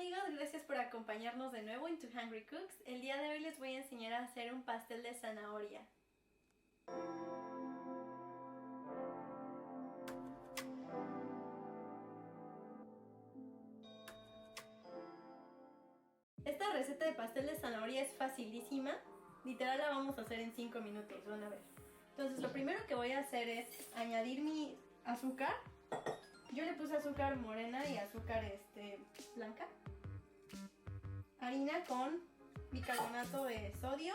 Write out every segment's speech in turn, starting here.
amigos, gracias por acompañarnos de nuevo en To Hungry Cooks. El día de hoy les voy a enseñar a hacer un pastel de zanahoria. Esta receta de pastel de zanahoria es facilísima, literal la vamos a hacer en 5 minutos, van a ver. Entonces lo primero que voy a hacer es añadir mi azúcar. Yo le puse azúcar morena y azúcar blanca. Harina con bicarbonato de sodio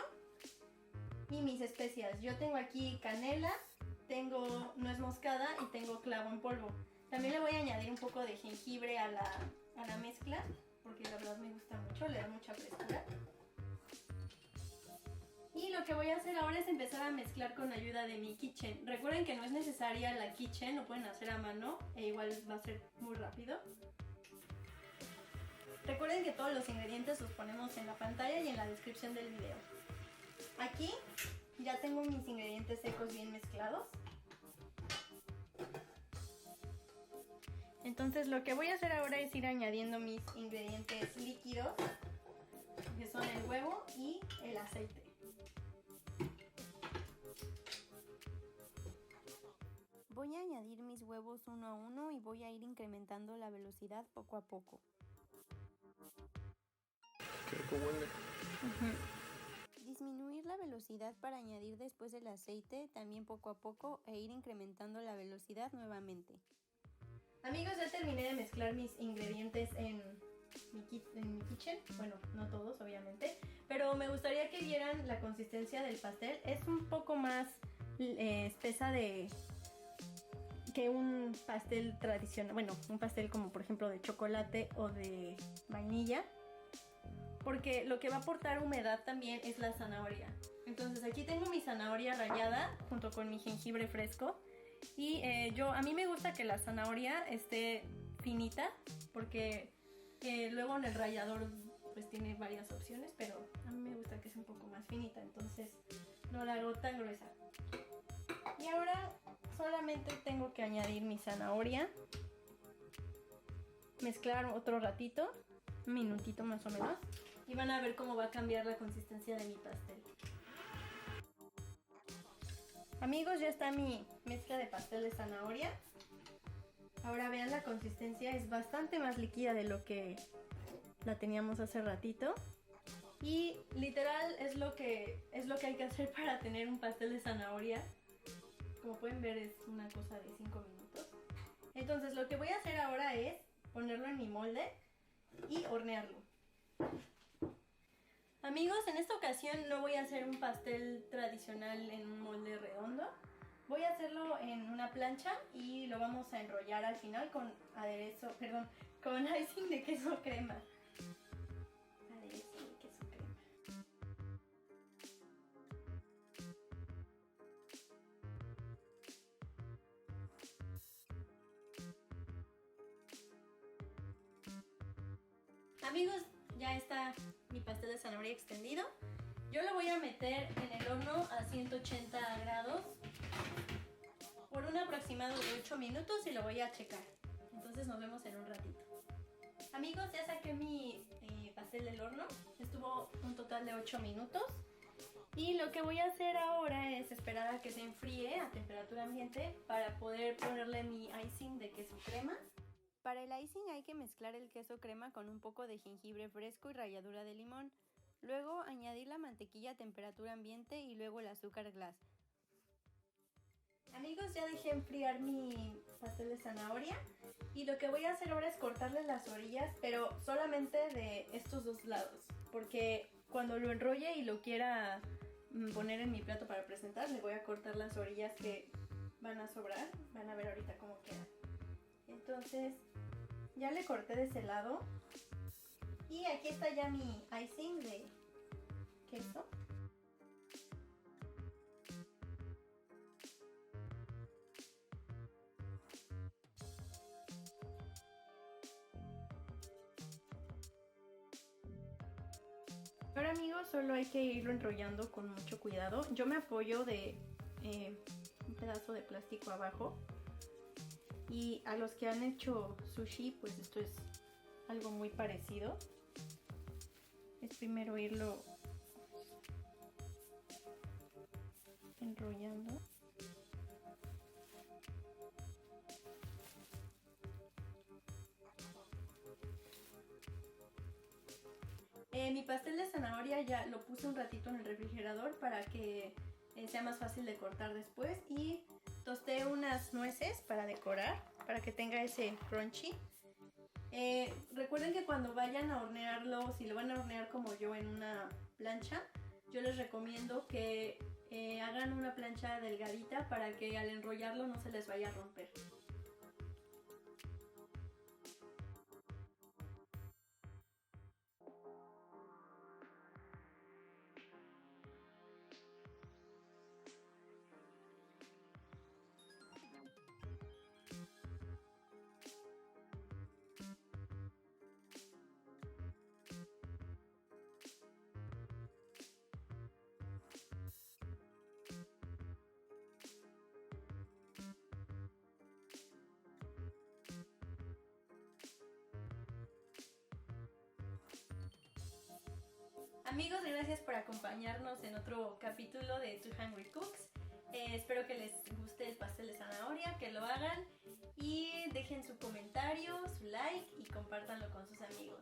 y mis especias. Yo tengo aquí canela, tengo nuez moscada y tengo clavo en polvo. También le voy a añadir un poco de jengibre a la mezcla, porque la verdad me gusta mucho, le da mucha frescura. Y lo que voy a hacer ahora es empezar a mezclar con ayuda de mi Kitchen. Recuerden que no es necesaria la Kitchen, lo pueden hacer a mano e igual va a ser muy rápido. Recuerden que todos los ingredientes los ponemos en la pantalla y en la descripción del video. Aquí ya tengo mis ingredientes secos bien mezclados. Entonces lo que voy a hacer ahora es ir añadiendo mis ingredientes líquidos, que son el huevo y el aceite. Voy a añadir mis huevos uno a uno y voy a ir incrementando la velocidad poco a poco. Disminuir la velocidad para añadir después el aceite, también poco a poco, e ir incrementando la velocidad nuevamente. Amigos, ya terminé de mezclar mis ingredientes en mi kitchen. Bueno, no todos obviamente, pero me gustaría que vieran la consistencia del pastel. Es un poco más espesa que un pastel tradicional, bueno, un pastel como por ejemplo de chocolate o de vainilla, porque lo que va a aportar humedad también es la zanahoria. Entonces aquí tengo mi zanahoria rallada junto con mi jengibre fresco y a mí me gusta que la zanahoria esté finita, porque luego en el rallador pues tiene varias opciones, pero a mí me gusta que sea un poco más finita, entonces no la hago tan gruesa. Y ahora solamente tengo que añadir mi zanahoria, mezclar otro ratito, un minutito más o menos, y van a ver cómo va a cambiar la consistencia de mi pastel. Amigos, ya está mi mezcla de pastel de zanahoria. Ahora vean la consistencia, es bastante más líquida de lo que la teníamos hace ratito. Y literal es lo que hay que hacer para tener un pastel de zanahoria. Como pueden ver es una cosa de 5 minutos. Entonces lo que voy a hacer ahora es ponerlo en mi molde y hornearlo. Amigos, en esta ocasión no voy a hacer un pastel tradicional en un molde redondo. Voy a hacerlo en una plancha y lo vamos a enrollar al final con con icing de queso crema. Aderezo de queso crema. Amigos, ya está mi pastel de zanahoria extendido. Yo lo voy a meter en el horno a 180 grados por un aproximado de 8 minutos y lo voy a checar. Entonces nos vemos en un ratito. Amigos, ya saqué mi pastel del horno. Estuvo un total de 8 minutos. Y lo que voy a hacer ahora es esperar a que se enfríe a temperatura ambiente para poder ponerle mi icing de queso crema. Para el icing hay que mezclar el queso crema con un poco de jengibre fresco y ralladura de limón. Luego añadir la mantequilla a temperatura ambiente y luego el azúcar glass. Amigos, ya dejé enfriar mi pastel de zanahoria y lo que voy a hacer ahora es cortarle las orillas, pero solamente de estos dos lados, porque cuando lo enrolle y lo quiera poner en mi plato para presentar, le voy a cortar las orillas que van a sobrar. Van a ver ahorita cómo queda. Entonces ya le corté de ese lado y aquí está ya mi icing de queso. Ahora amigos, solo hay que irlo enrollando con mucho cuidado. Yo me apoyo de un pedazo de plástico abajo. Y a los que han hecho sushi, pues esto es algo muy parecido. Es primero irlo enrollando. Mi pastel de zanahoria ya lo puse un ratito en el refrigerador para que sea más fácil de cortar después, y tosté unas nueces para decorar, para que tenga ese crunchy. Recuerden que cuando vayan a hornearlo, si lo van a hornear como yo en una plancha, yo les recomiendo que hagan una plancha delgadita para que al enrollarlo no se les vaya a romper. Amigos, gracias por acompañarnos en otro capítulo de Two Hungry Cooks. Espero que les guste el pastel de zanahoria, que lo hagan y dejen su comentario, su like y compártanlo con sus amigos.